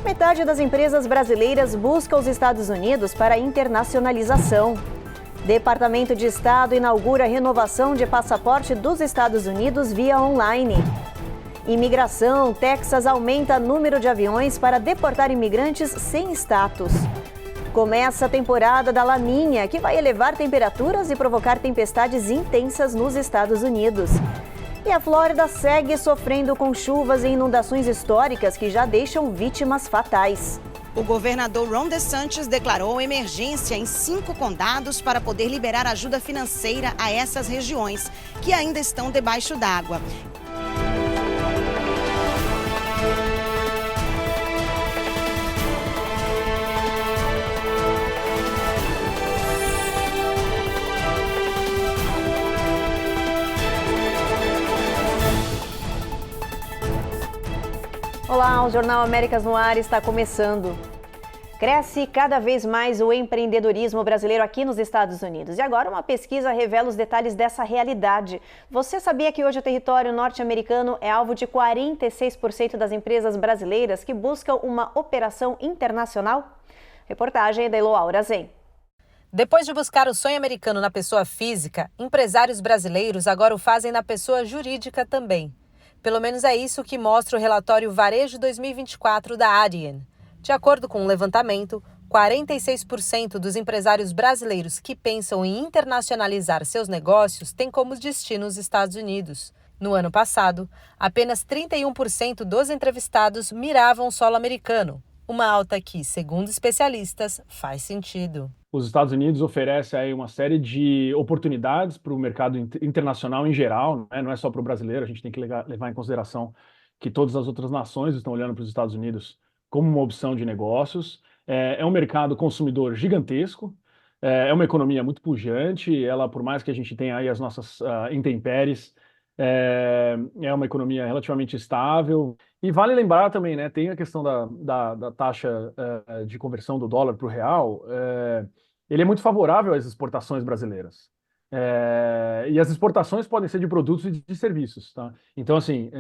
Metade das empresas brasileiras busca os Estados Unidos para internacionalização. Departamento de Estado inaugura a renovação de passaporte dos Estados Unidos via online. Imigração, Texas aumenta número de aviões para deportar imigrantes sem status. Começa a temporada da Laninha, que vai elevar temperaturas e provocar tempestades intensas nos Estados Unidos. E a Flórida segue sofrendo com chuvas e inundações históricas que já deixam vítimas fatais. O governador Ron DeSantis declarou emergência em 5 condados para poder liberar ajuda financeira a essas regiões, que ainda estão debaixo d'água. Olá, o Jornal Américas no Ar está começando. Cresce cada vez mais o empreendedorismo brasileiro aqui nos Estados Unidos. E agora uma pesquisa revela os detalhes dessa realidade. Você sabia que hoje o território norte-americano é alvo de 46% das empresas brasileiras que buscam uma operação internacional? Reportagem da Eloaura Zen. Depois de buscar o sonho americano na pessoa física, empresários brasileiros agora o fazem na pessoa jurídica também. Pelo menos é isso que mostra o relatório Varejo 2024 da Adyen. De acordo com um levantamento, 46% dos empresários brasileiros que pensam em internacionalizar seus negócios têm como destino os Estados Unidos. No ano passado, apenas 31% dos entrevistados miravam o solo americano, uma alta que, segundo especialistas, faz sentido. Os Estados Unidos oferecem aí uma série de oportunidades para o mercado internacional em geral, né? Não é só para o brasileiro, a gente tem que levar em consideração que todas as outras nações estão olhando para os Estados Unidos como uma opção de negócios. É um mercado consumidor gigantesco, é uma economia muito pujante, ela, por mais que a gente tenha aí as nossas intempéries, é uma economia relativamente estável. E vale lembrar também, né, tem a questão da taxa de conversão do dólar para o real, ele é muito favorável às exportações brasileiras. E as exportações podem ser de produtos e de serviços. Tá? Então, assim,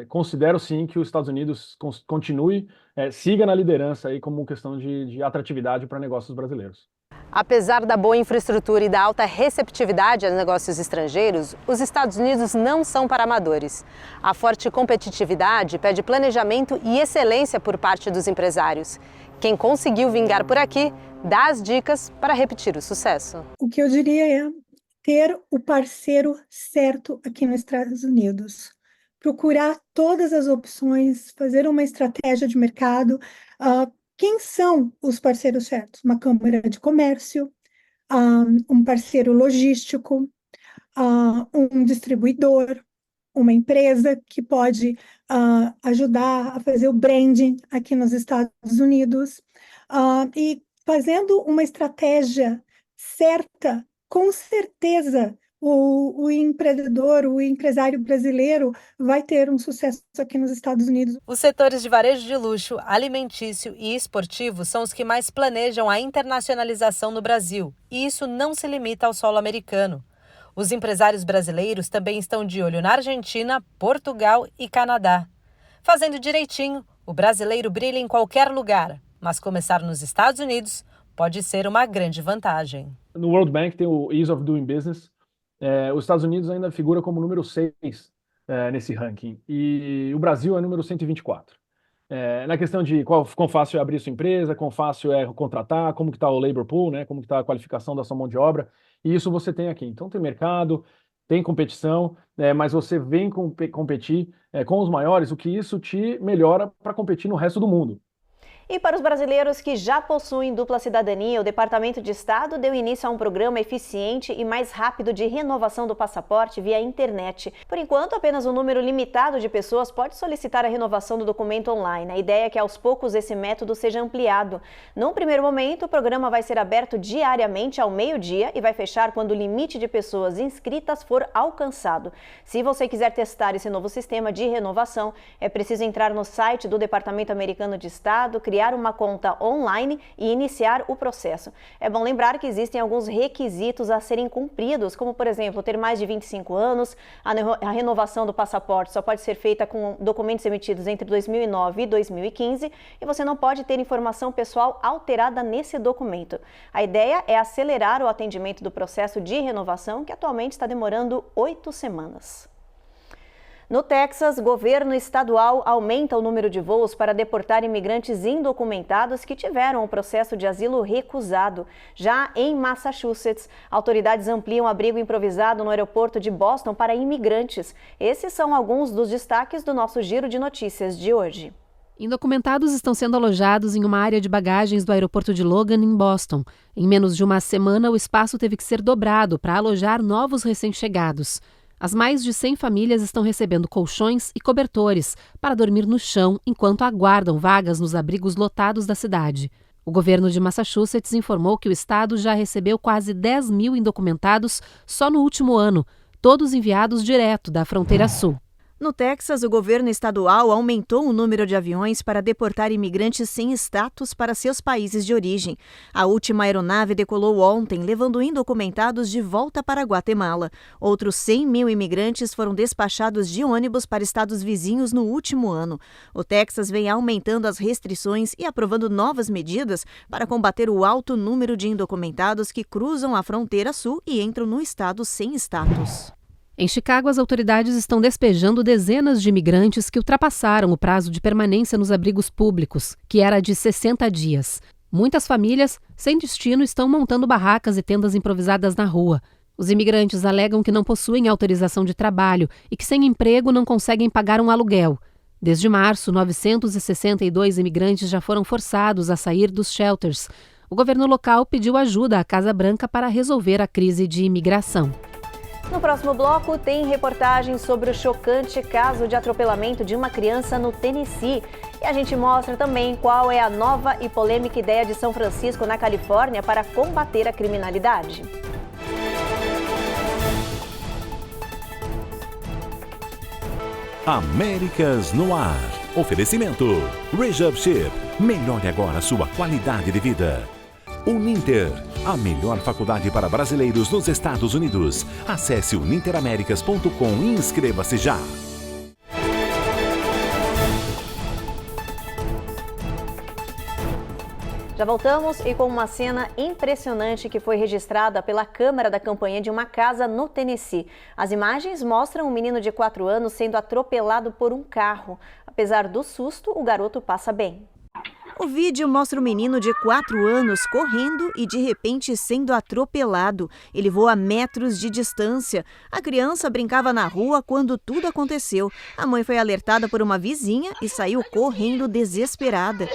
considero sim que os Estados Unidos continue, siga na liderança aí como questão de atratividade para negócios brasileiros. Apesar da boa infraestrutura e da alta receptividade aos negócios estrangeiros, os Estados Unidos não são para amadores. A forte competitividade pede planejamento e excelência por parte dos empresários. Quem conseguiu vingar por aqui dá as dicas para repetir o sucesso. O que eu diria é ter o parceiro certo aqui nos Estados Unidos. Procurar todas as opções, fazer uma estratégia de mercado. Quem são os parceiros certos? Uma câmara de comércio, um parceiro logístico, um distribuidor, uma empresa que pode ajudar a fazer o branding aqui nos Estados Unidos. E fazendo uma estratégia certa, com certeza o empreendedor, o empresário brasileiro vai ter um sucesso aqui nos Estados Unidos. Os setores de varejo de luxo, alimentício e esportivo são os que mais planejam a internacionalização no Brasil, e isso não se limita ao solo americano. Os empresários brasileiros também estão de olho na Argentina, Portugal e Canadá. Fazendo direitinho, o brasileiro brilha em qualquer lugar, mas começar nos Estados Unidos pode ser uma grande vantagem. No World Bank tem o Ease of Doing Business. Os Estados Unidos ainda figura como número 6 nesse ranking, e o Brasil é número 124. Na questão de quão fácil é abrir sua empresa, quão fácil é contratar, como que está o labor pool, né, como que está a qualificação da sua mão de obra, e isso você tem aqui. Então tem mercado, tem competição, mas você vem competir com os maiores, o que isso te melhora para competir no resto do mundo. E para os brasileiros que já possuem dupla cidadania, o Departamento de Estado deu início a um programa eficiente e mais rápido de renovação do passaporte via internet. Por enquanto, apenas um número limitado de pessoas pode solicitar a renovação do documento online. A ideia é que aos poucos esse método seja ampliado. Num primeiro momento, o programa vai ser aberto diariamente ao meio-dia e vai fechar quando o limite de pessoas inscritas for alcançado. Se você quiser testar esse novo sistema de renovação, é preciso entrar no site do Departamento Americano de Estado, criar criar uma conta online e iniciar o processo. É bom lembrar que existem alguns requisitos a serem cumpridos, como, por exemplo, ter mais de 25 anos, a renovação do passaporte só pode ser feita com documentos emitidos entre 2009 e 2015 e você não pode ter informação pessoal alterada nesse documento. A ideia é acelerar o atendimento do processo de renovação, que atualmente está demorando 8 semanas. No Texas, governo estadual aumenta o número de voos para deportar imigrantes indocumentados que tiveram o processo de asilo recusado. Já em Massachusetts, autoridades ampliam o abrigo improvisado no aeroporto de Boston para imigrantes. Esses são alguns dos destaques do nosso Giro de Notícias de hoje. Indocumentados estão sendo alojados em uma área de bagagens do aeroporto de Logan, em Boston. Em menos de uma semana, o espaço teve que ser dobrado para alojar novos recém-chegados. As mais de 100 famílias estão recebendo colchões e cobertores para dormir no chão enquanto aguardam vagas nos abrigos lotados da cidade. O governo de Massachusetts informou que o estado já recebeu quase 10 mil indocumentados só no último ano, todos enviados direto da fronteira sul. No Texas, o governo estadual aumentou o número de aviões para deportar imigrantes sem status para seus países de origem. A última aeronave decolou ontem, levando indocumentados de volta para Guatemala. Outros 100 mil imigrantes foram despachados de ônibus para estados vizinhos no último ano. O Texas vem aumentando as restrições e aprovando novas medidas para combater o alto número de indocumentados que cruzam a fronteira sul e entram no estado sem status. Em Chicago, as autoridades estão despejando dezenas de imigrantes que ultrapassaram o prazo de permanência nos abrigos públicos, que era de 60 dias. Muitas famílias, sem destino, estão montando barracas e tendas improvisadas na rua. Os imigrantes alegam que não possuem autorização de trabalho e que, sem emprego, não conseguem pagar um aluguel. Desde março, 962 imigrantes já foram forçados a sair dos shelters. O governo local pediu ajuda à Casa Branca para resolver a crise de imigração. No próximo bloco, tem reportagem sobre o chocante caso de atropelamento de uma criança no Tennessee. E a gente mostra também qual é a nova e polêmica ideia de São Francisco, na Califórnia, para combater a criminalidade. Américas no ar. Oferecimento Rejab Ship. Melhore agora sua qualidade de vida. Uninter, a melhor faculdade para brasileiros nos Estados Unidos. Acesse uninteraméricas.com e inscreva-se já. Já voltamos e com uma cena impressionante que foi registrada pela câmera da campanha de uma casa no Tennessee. As imagens mostram um menino de 4 anos sendo atropelado por um carro. Apesar do susto, o garoto passa bem. O vídeo mostra o menino de 4 anos correndo e de repente sendo atropelado. Ele voa metros de distância. A criança brincava na rua quando tudo aconteceu. A mãe foi alertada por uma vizinha e saiu correndo desesperada.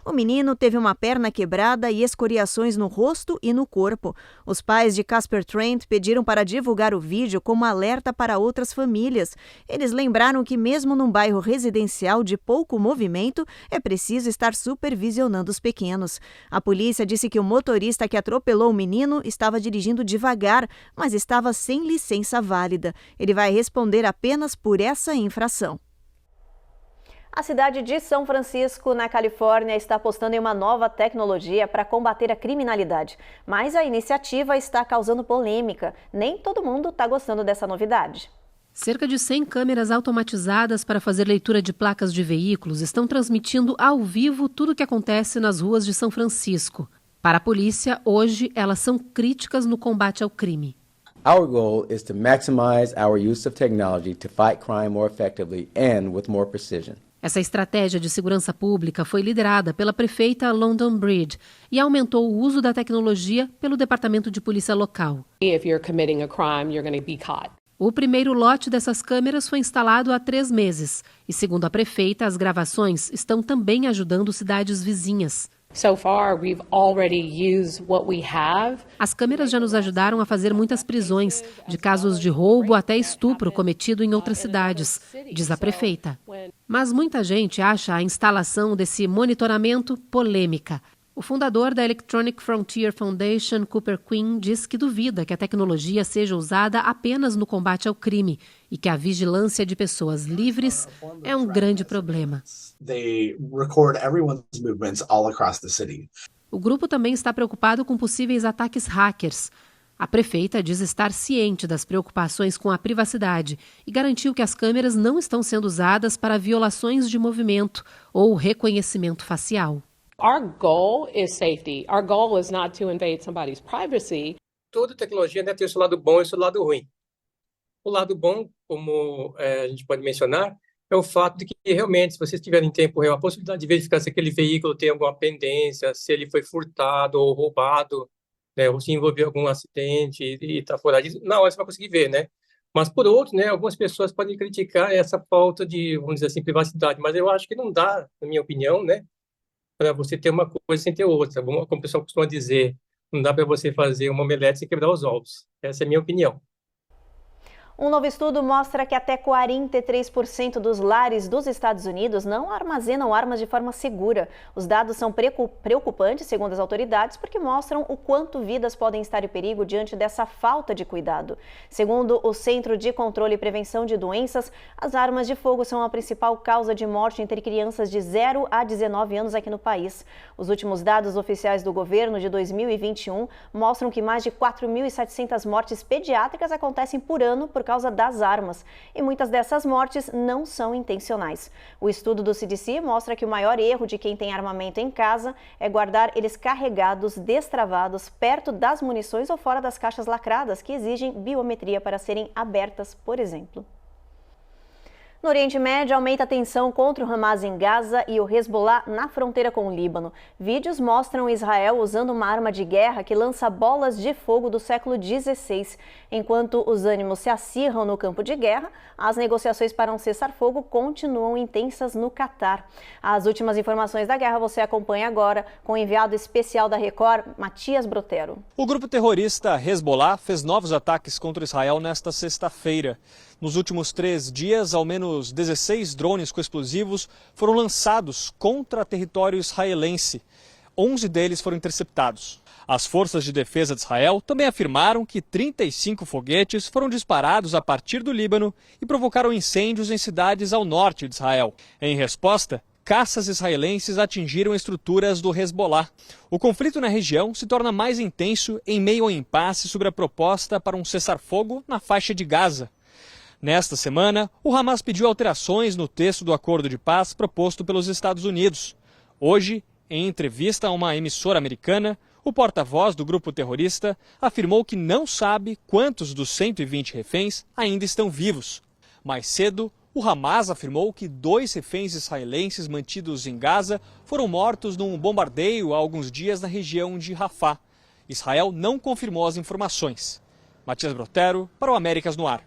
O menino teve uma perna quebrada e escoriações no rosto e no corpo. Os pais de Casper Trent pediram para divulgar o vídeo como alerta para outras famílias. Eles lembraram que mesmo num bairro residencial de pouco movimento, é preciso estar supervisionando os pequenos. A polícia disse que o motorista que atropelou o menino estava dirigindo devagar, mas estava sem licença válida. Ele vai responder apenas por essa infração. A cidade de São Francisco, na Califórnia, está apostando em uma nova tecnologia para combater a criminalidade. Mas a iniciativa está causando polêmica. Nem todo mundo está gostando dessa novidade. Cerca de 100 câmeras automatizadas para fazer leitura de placas de veículos estão transmitindo ao vivo tudo o que acontece nas ruas de São Francisco. Para a polícia, hoje, elas são críticas no combate ao crime. Our goal is to maximize our use of technology to fight crime more effectively and with more precision. Essa estratégia de segurança pública foi liderada pela prefeita London Breed e aumentou o uso da tecnologia pelo Departamento de Polícia Local. If you're committing a crime, you're going to be caught. O primeiro lote dessas câmeras foi instalado há 3 meses e, segundo a prefeita, as gravações estão também ajudando cidades vizinhas. So far, we've already used what we have. As câmeras já nos ajudaram a fazer muitas prisões, de casos de roubo até estupro cometido em outras cidades, diz a prefeita. Mas muita gente acha a instalação desse monitoramento polêmica. O fundador da Electronic Frontier Foundation, Cooper Quinn, diz que duvida que a tecnologia seja usada apenas no combate ao crime e que a vigilância de pessoas livres é um grande problema. O grupo também está preocupado com possíveis ataques hackers. A prefeita diz estar ciente das preocupações com a privacidade e garantiu que as câmeras não estão sendo usadas para violações de movimento ou reconhecimento facial. Our goal is safety. Our goal is not to invade somebody's privacy. Toda tecnologia, né, tem o seu lado bom e o seu lado ruim. O lado bom, como a gente pode mencionar, é o fato de que realmente, se vocês tiverem em tempo real, a possibilidade de verificar se aquele veículo tem alguma pendência, se ele foi furtado ou roubado, né, ou se envolveu algum acidente e está fora disso, na hora você vai conseguir ver, né? Mas, por outro, né, algumas pessoas podem criticar essa falta de, vamos dizer assim, privacidade, mas eu acho que não dá, na minha opinião, né, para você ter uma coisa sem ter outra. Como o pessoal costuma dizer, não dá para você fazer uma omelete sem quebrar os ovos. Essa é a minha opinião. Um novo estudo mostra que até 43% dos lares dos Estados Unidos não armazenam armas de forma segura. Os dados são preocupantes, segundo as autoridades, porque mostram o quanto vidas podem estar em perigo diante dessa falta de cuidado. Segundo o Centro de Controle e Prevenção de Doenças, as armas de fogo são a principal causa de morte entre crianças de 0 a 19 anos aqui no país. Os últimos dados oficiais do governo de 2021 mostram que mais de 4.700 mortes pediátricas acontecem por ano por causa das armas, e muitas dessas mortes não são intencionais. O estudo do CDC mostra que o maior erro de quem tem armamento em casa é guardar eles carregados, destravados, perto das munições ou fora das caixas lacradas, que exigem biometria para serem abertas, por exemplo. No Oriente Médio, aumenta a tensão contra o Hamas em Gaza e o Hezbollah na fronteira com o Líbano. Vídeos mostram Israel usando uma arma de guerra que lança bolas de fogo do século XVI. Enquanto os ânimos se acirram no campo de guerra, as negociações para um cessar-fogo continuam intensas no Catar. As últimas informações da guerra você acompanha agora com o enviado especial da Record, Matias Brotero. O grupo terrorista Hezbollah fez novos ataques contra Israel nesta sexta-feira. Nos últimos 3 dias, ao menos 16 drones com explosivos foram lançados contra território israelense. 11 deles foram interceptados. As forças de defesa de Israel também afirmaram que 35 foguetes foram disparados a partir do Líbano e provocaram incêndios em cidades ao norte de Israel. Em resposta, caças israelenses atingiram estruturas do Hezbollah. O conflito na região se torna mais intenso em meio ao impasse sobre a proposta para um cessar-fogo na faixa de Gaza. Nesta semana, o Hamas pediu alterações no texto do acordo de paz proposto pelos Estados Unidos. Hoje, em entrevista a uma emissora americana, o porta-voz do grupo terrorista afirmou que não sabe quantos dos 120 reféns ainda estão vivos. Mais cedo, o Hamas afirmou que 2 reféns israelenses mantidos em Gaza foram mortos num bombardeio há alguns dias na região de Rafah. Israel não confirmou as informações. Matias Brotero, para o Américas no Ar.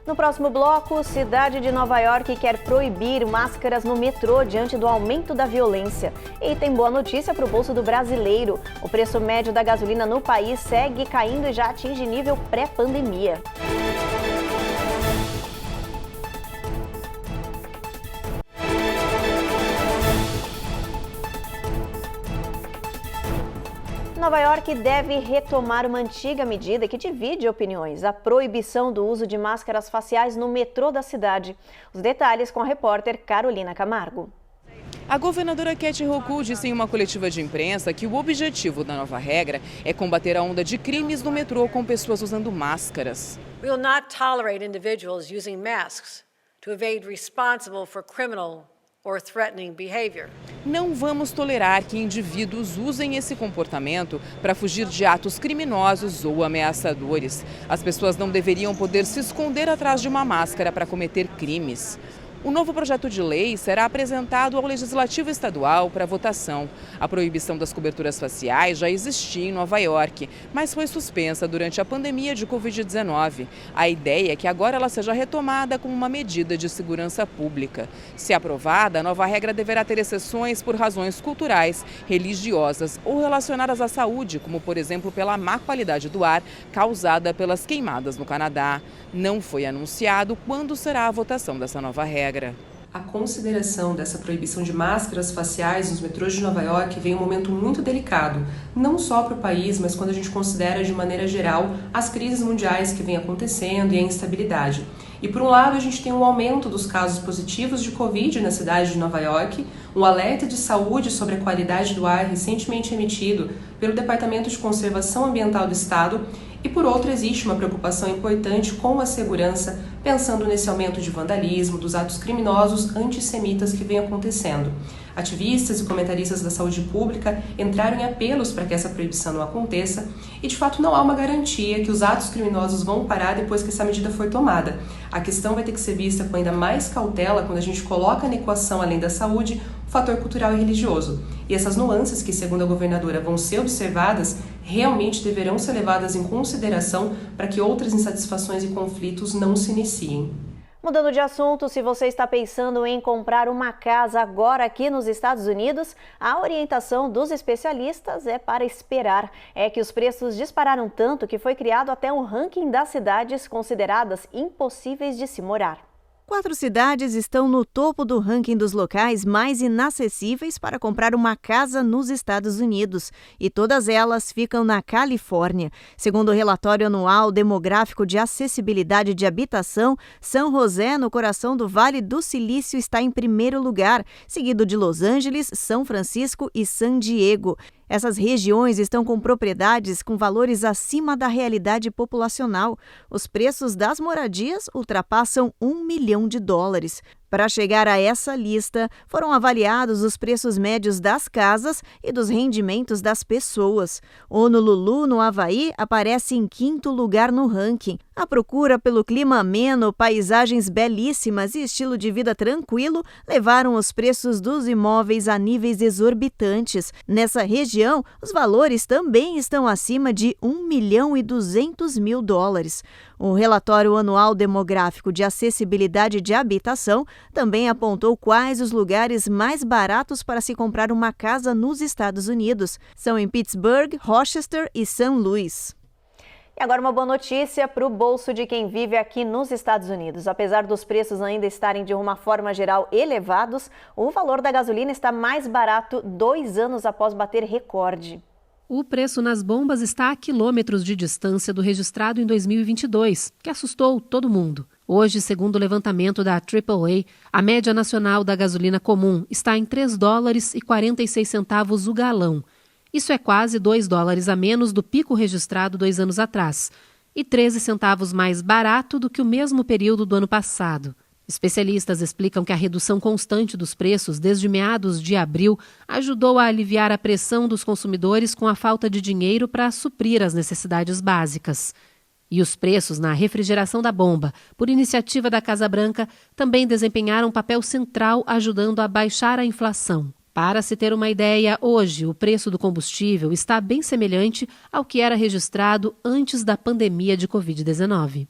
No próximo bloco, cidade de Nova York quer proibir máscaras no metrô diante do aumento da violência. E tem boa notícia para o bolso do brasileiro. O preço médio da gasolina no país segue caindo e já atinge nível pré-pandemia. Nova York deve retomar uma antiga medida que divide opiniões, a proibição do uso de máscaras faciais no metrô da cidade. Os detalhes com a repórter Carolina Camargo. A governadora Kathy Hochul disse em uma coletiva de imprensa que o objetivo da nova regra é combater a onda de crimes no metrô com pessoas usando máscaras. We will not tolerate individuals using masks to evade responsible for criminal or threatening behavior. Não vamos tolerar que indivíduos usem esse comportamento para fugir de atos criminosos ou ameaçadores. As pessoas não deveriam poder se esconder atrás de uma máscara para cometer crimes. O novo projeto de lei será apresentado ao Legislativo Estadual para votação. A proibição das coberturas faciais já existia em Nova York, mas foi suspensa durante a pandemia de Covid-19. A ideia é que agora ela seja retomada como uma medida de segurança pública. Se aprovada, a nova regra deverá ter exceções por razões culturais, religiosas ou relacionadas à saúde, como, por exemplo, pela má qualidade do ar causada pelas queimadas no Canadá. Não foi anunciado quando será a votação dessa nova regra. a consideração dessa proibição de máscaras faciais nos metrôs de Nova York vem um momento muito delicado, não só para o país, mas quando a gente considera de maneira geral as crises mundiais que vêm acontecendo e a instabilidade. E por um lado a gente tem um aumento dos casos positivos de Covid na cidade de Nova York, um alerta de saúde sobre a qualidade do ar recentemente emitido pelo Departamento de Conservação Ambiental do Estado, e por outro existe uma preocupação importante com a segurança, pensando nesse aumento de vandalismo, dos atos criminosos antissemitas que vem acontecendo. Ativistas e comentaristas da saúde pública entraram em apelos para que essa proibição não aconteça e, de fato, não há uma garantia que os atos criminosos vão parar depois que essa medida for tomada. A questão vai ter que ser vista com ainda mais cautela quando a gente coloca na equação, além da saúde, o fator cultural e religioso. E essas nuances que, segundo a governadora, vão ser observadas, realmente deverão ser levadas em consideração para que outras insatisfações e conflitos não se iniciem. Mudando de assunto, se você está pensando em comprar uma casa agora aqui nos Estados Unidos, a orientação dos especialistas é para esperar. É que os preços dispararam tanto que foi criado até um ranking das cidades consideradas impossíveis de se morar. 4 cidades estão no topo do ranking dos locais mais inacessíveis para comprar uma casa nos Estados Unidos, e todas elas ficam na Califórnia. Segundo o relatório anual demográfico de acessibilidade de habitação, São José, no coração do Vale do Silício, está em primeiro lugar, seguido de Los Angeles, São Francisco e San Diego. Essas regiões estão com propriedades com valores acima da realidade populacional. Os preços das moradias ultrapassam $1 milhão. Para chegar a essa lista, foram avaliados os preços médios das casas e dos rendimentos das pessoas. Honolulu, no Havaí, aparece em 5º lugar no ranking. A procura pelo clima ameno, paisagens belíssimas e estilo de vida tranquilo levaram os preços dos imóveis a níveis exorbitantes. Nessa região, os valores também estão acima de $1.200.000. O relatório anual demográfico de acessibilidade de habitação também apontou quais os lugares mais baratos para se comprar uma casa nos Estados Unidos. São em Pittsburgh, Rochester e São Luís. E agora uma boa notícia para o bolso de quem vive aqui nos Estados Unidos. Apesar dos preços ainda estarem de uma forma geral elevados, o valor da gasolina está mais barato 2 anos após bater recorde. O preço nas bombas está a quilômetros de distância do registrado em 2022, que assustou todo mundo. Hoje, segundo o levantamento da AAA, a média nacional da gasolina comum está em $3,46 o galão. Isso é quase $2 a menos do pico registrado 2 anos atrás e 13 centavos mais barato do que o mesmo período do ano passado. Especialistas explicam que a redução constante dos preços desde meados de abril ajudou a aliviar a pressão dos consumidores com a falta de dinheiro para suprir as necessidades básicas. E os preços na refrigeração da bomba, por iniciativa da Casa Branca, também desempenharam um papel central ajudando a baixar a inflação. Para se ter uma ideia, hoje o preço do combustível está bem semelhante ao que era registrado antes da pandemia de Covid-19.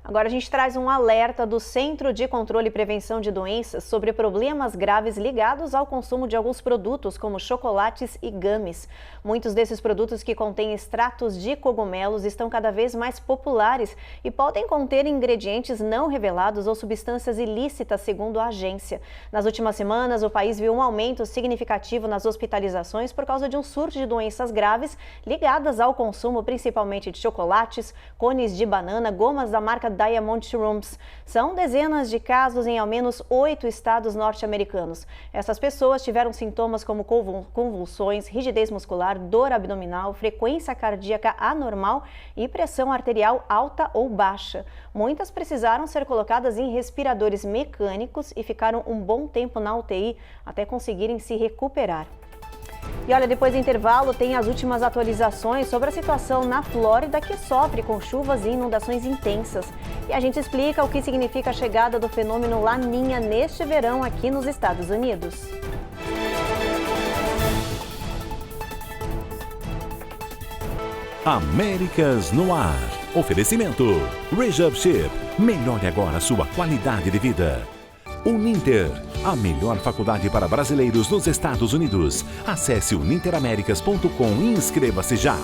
Agora a gente traz um alerta do Centro de Controle e Prevenção de Doenças sobre problemas graves ligados ao consumo de alguns produtos, como chocolates e gummies. Muitos desses produtos que contêm extratos de cogumelos estão cada vez mais populares e podem conter ingredientes não revelados ou substâncias ilícitas, segundo a agência. Nas últimas semanas, o país viu um aumento significativo nas hospitalizações por causa de um surto de doenças graves ligadas ao consumo principalmente de chocolates, cones de banana, gomas da marca Diamond Shrooms. São dezenas de casos em ao menos 8 estados norte-americanos. Essas pessoas tiveram sintomas como convulsões, rigidez muscular, dor abdominal, frequência cardíaca anormal e pressão arterial alta ou baixa. Muitas precisaram ser colocadas em respiradores mecânicos e ficaram um bom tempo na UTI até conseguirem se recuperar. E olha, depois do intervalo tem as últimas atualizações sobre a situação na Flórida, que sofre com chuvas e inundações intensas. E a gente explica o que significa a chegada do fenômeno Laninha neste verão aqui nos Estados Unidos. Américas no Ar. Oferecimento Rejab Ship. Melhore agora a sua qualidade de vida. Uninter, a melhor faculdade para brasileiros nos Estados Unidos. Acesse uninteraméricas.com e inscreva-se já.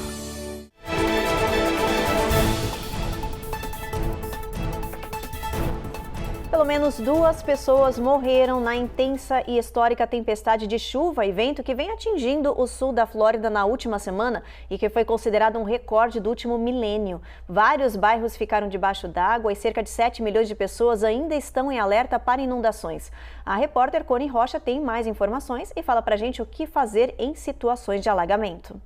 Pelo menos Unidos, 2 pessoas morreram na intensa e histórica tempestade de chuva e vento que vem atingindo o sul da Flórida na última semana e que foi considerado um recorde do último milênio. Vários bairros ficaram debaixo d'água e cerca de 7 milhões de pessoas ainda estão em alerta para inundações. A repórter Cone Rocha tem mais informações e fala pra gente o que fazer em situações de alagamento.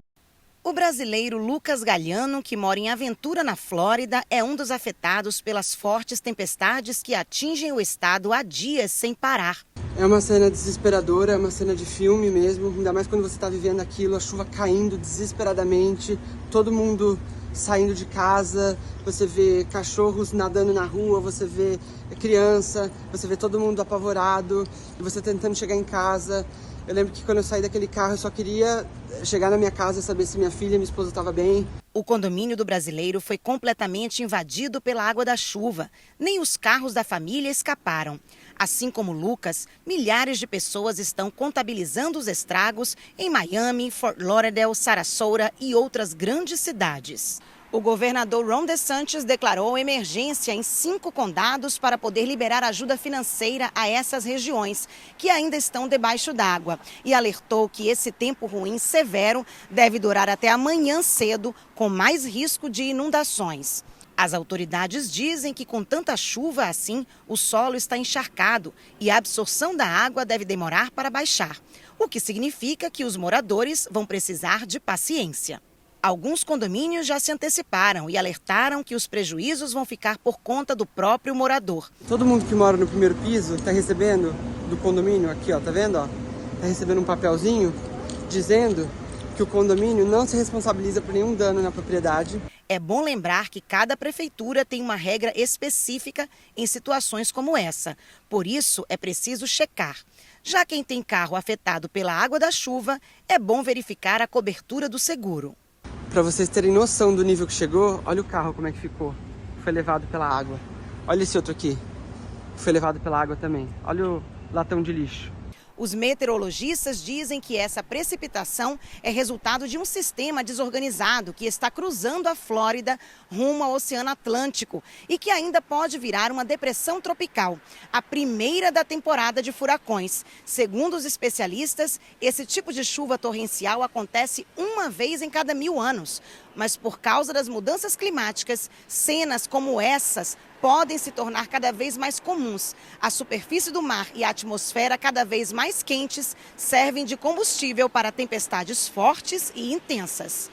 O brasileiro Lucas Galhano, que mora em Aventura, na Flórida, é um dos afetados pelas fortes tempestades que atingem o estado há dias sem parar. É uma cena desesperadora, é uma cena de filme mesmo, ainda mais quando você está vivendo aquilo, a chuva caindo desesperadamente, todo mundo saindo de casa, você vê cachorros nadando na rua, você vê criança, você vê todo mundo apavorado, e você tentando chegar em casa. Eu lembro que quando eu saí daquele carro, eu só queria chegar na minha casa e saber se minha filha e minha esposa estavam bem. O condomínio do brasileiro foi completamente invadido pela água da chuva. Nem os carros da família escaparam. Assim como Lucas, milhares de pessoas estão contabilizando os estragos em Miami, Fort Lauderdale, Sarasota e outras grandes cidades. O governador Ron DeSantis declarou emergência em 5 condados para poder liberar ajuda financeira a essas regiões, que ainda estão debaixo d'água, e alertou que esse tempo ruim severo deve durar até amanhã cedo, com mais risco de inundações. As autoridades dizem que com tanta chuva assim, o solo está encharcado e a absorção da água deve demorar para baixar, o que significa que os moradores vão precisar de paciência. Alguns condomínios já se anteciparam e alertaram que os prejuízos vão ficar por conta do próprio morador. Todo mundo que mora no primeiro piso está recebendo do condomínio, aqui ó, tá vendo ó? Está recebendo um papelzinho dizendo que o condomínio não se responsabiliza por nenhum dano na propriedade. É bom lembrar que cada prefeitura tem uma regra específica em situações como essa. Por isso, é preciso checar. Já quem tem carro afetado pela água da chuva, é bom verificar a cobertura do seguro. Para vocês terem noção do nível que chegou, olha o carro como é que ficou. Foi levado pela água. Olha esse outro aqui. Foi levado pela água também. Olha o latão de lixo. Os meteorologistas dizem que essa precipitação é resultado de um sistema desorganizado que está cruzando a Flórida rumo ao Oceano Atlântico e que ainda pode virar uma depressão tropical, a primeira da temporada de furacões. Segundo os especialistas, esse tipo de chuva torrencial acontece uma vez em cada 1000 anos. Mas por causa das mudanças climáticas, cenas como essas podem se tornar cada vez mais comuns. A superfície do mar e a atmosfera cada vez mais quentes servem de combustível para tempestades fortes e intensas.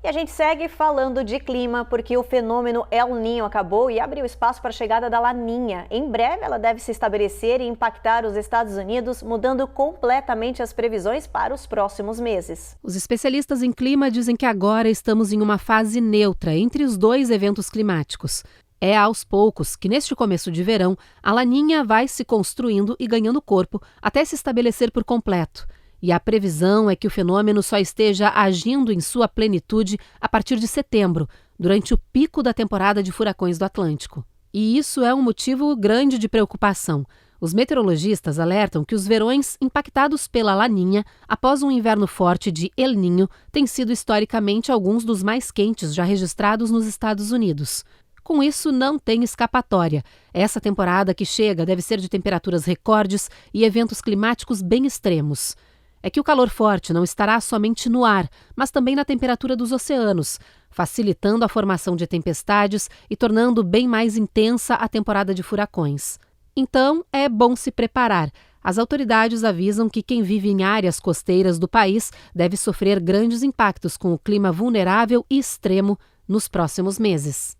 E a gente segue falando de clima porque o fenômeno El Niño acabou e abriu espaço para a chegada da Laninha. Em breve ela deve se estabelecer e impactar os Estados Unidos, mudando completamente as previsões para os próximos meses. Os especialistas em clima dizem que agora estamos em uma fase neutra entre os 2 eventos climáticos. É aos poucos que, neste começo de verão, a Laninha vai se construindo e ganhando corpo até se estabelecer por completo. E a previsão é que o fenômeno só esteja agindo em sua plenitude a partir de setembro, durante o pico da temporada de furacões do Atlântico. E isso é um motivo grande de preocupação. Os meteorologistas alertam que os verões impactados pela Laninha após um inverno forte de El Niño têm sido historicamente alguns dos mais quentes já registrados nos Estados Unidos. Com isso, não tem escapatória. Essa temporada que chega deve ser de temperaturas recordes e eventos climáticos bem extremos. É que o calor forte não estará somente no ar, mas também na temperatura dos oceanos, facilitando a formação de tempestades e tornando bem mais intensa a temporada de furacões. Então, é bom se preparar. As autoridades avisam que quem vive em áreas costeiras do país deve sofrer grandes impactos com o clima vulnerável e extremo nos próximos meses.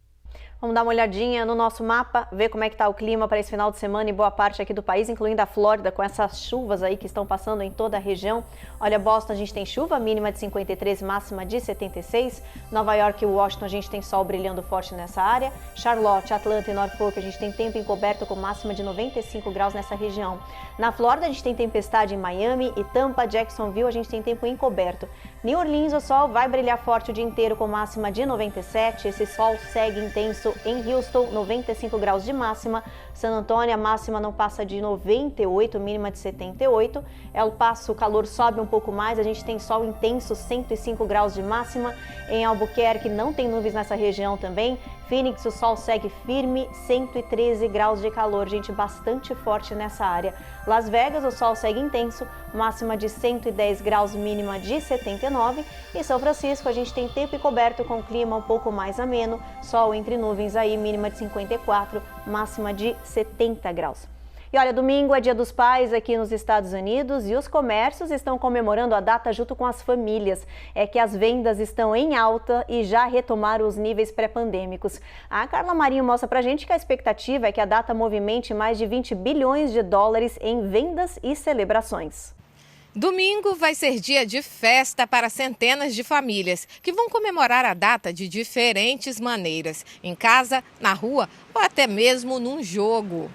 Vamos dar uma olhadinha no nosso mapa, ver como é que está o clima para esse final de semana em boa parte aqui do país, incluindo a Flórida, com essas chuvas aí que estão passando em toda a região. Olha, Boston a gente tem chuva, mínima de 53, máxima de 76. Nova York e Washington a gente tem sol brilhando forte nessa área. Charlotte, Atlanta e Norfolk a gente tem tempo encoberto com máxima de 95 graus nessa região. Na Flórida a gente tem tempestade em Miami e Tampa, Jacksonville a gente tem tempo encoberto. New Orleans o sol vai brilhar forte o dia inteiro com máxima de 97. Esse sol segue intenso em Houston, 95 graus de máxima. San Antônio, a máxima não passa de 98, mínima de 78. El Paso, o calor sobe um pouco mais, a gente tem sol intenso, 105 graus de máxima. Em Albuquerque não tem nuvens nessa região também. Phoenix, o sol segue firme, 113 graus de calor, gente, bastante forte nessa área. Las Vegas, o sol segue intenso, máxima de 110 graus, mínima de 79. E São Francisco, a gente tem tempo encoberto com clima um pouco mais ameno, sol entre nuvens aí, mínima de 54, máxima de 70 graus. E olha, domingo é Dia dos Pais aqui nos Estados Unidos e os comércios estão comemorando a data junto com as famílias. É que as vendas estão em alta e já retomaram os níveis pré-pandêmicos. A Carla Marinho mostra pra gente que a expectativa é que a data movimente mais de 20 bilhões de dólares em vendas e celebrações. Domingo vai ser dia de festa para centenas de famílias que vão comemorar a data de diferentes maneiras, em casa, na rua ou até mesmo num jogo.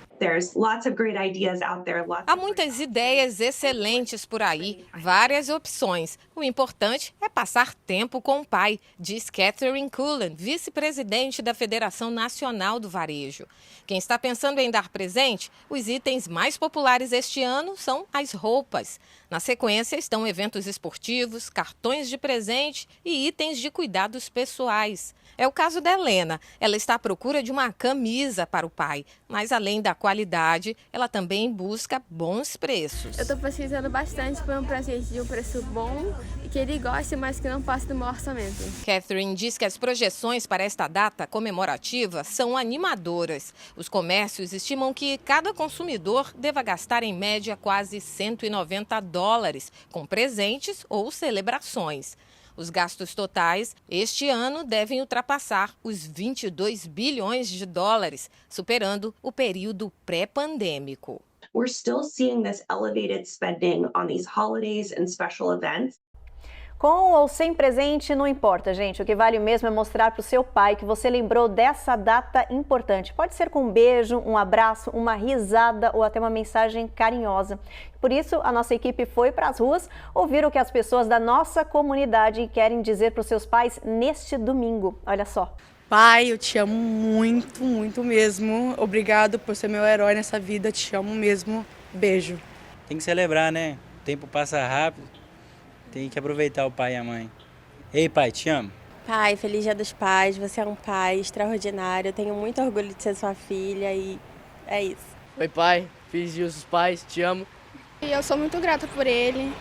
Há muitas ideias excelentes por aí, várias opções. O importante é passar tempo com o pai, diz Catherine Cullen, vice-presidente da Federação Nacional do Varejo. Quem está pensando em dar presente, os itens mais populares este ano são as roupas. Na sequência estão eventos esportivos, cartões de presente e itens de cuidados pessoais. É o caso da Helena. Ela está à procura de uma camisa para o pai, mas além da qualidade, ela também busca bons preços. Eu estou pesquisando bastante por um presente de um preço bom e que ele goste, mas que não passe do meu orçamento. Catherine diz que as projeções para esta data comemorativa são animadoras. Os comércios estimam que cada consumidor deva gastar em média quase $190 com presentes ou celebrações. Os gastos totais este ano devem ultrapassar os 22 bilhões de dólares, superando o período pré-pandêmico. We're still seeing this elevated spending on these holidays and special events. Com ou sem presente, não importa, gente. O que vale mesmo é mostrar para o seu pai que você lembrou dessa data importante. Pode ser com um beijo, um abraço, uma risada ou até uma mensagem carinhosa. Por isso, a nossa equipe foi para as ruas ouvir o que as pessoas da nossa comunidade querem dizer para os seus pais neste domingo. Olha só. Pai, eu te amo muito, muito mesmo. Obrigado por ser meu herói nessa vida. Te amo mesmo. Beijo. Tem que celebrar, né? O tempo passa rápido. Tem que aproveitar o pai e a mãe. Ei, pai, te amo. Pai, feliz Dia dos Pais. Você é um pai extraordinário. Eu tenho muito orgulho de ser sua filha e é isso. Oi, pai. Feliz Dia dos Pais. Te amo. Eu sou muito grata por ele.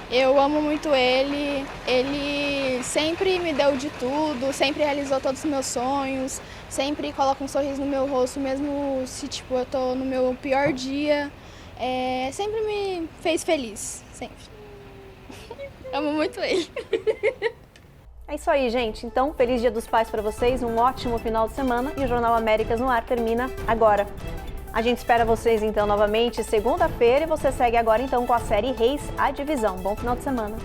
Eu amo muito ele. Ele sempre me deu de tudo, sempre realizou todos os meus sonhos, sempre coloca um sorriso no meu rosto, mesmo se eu tô no meu pior dia. Sempre me fez feliz, sempre. Amo muito ele. É isso aí, gente. Então, feliz Dia dos Pais para vocês, um ótimo final de semana e o Jornal Américas no ar termina agora. A gente espera vocês então novamente segunda-feira e você segue agora então com a série Reis, a Divisão. Bom final de semana.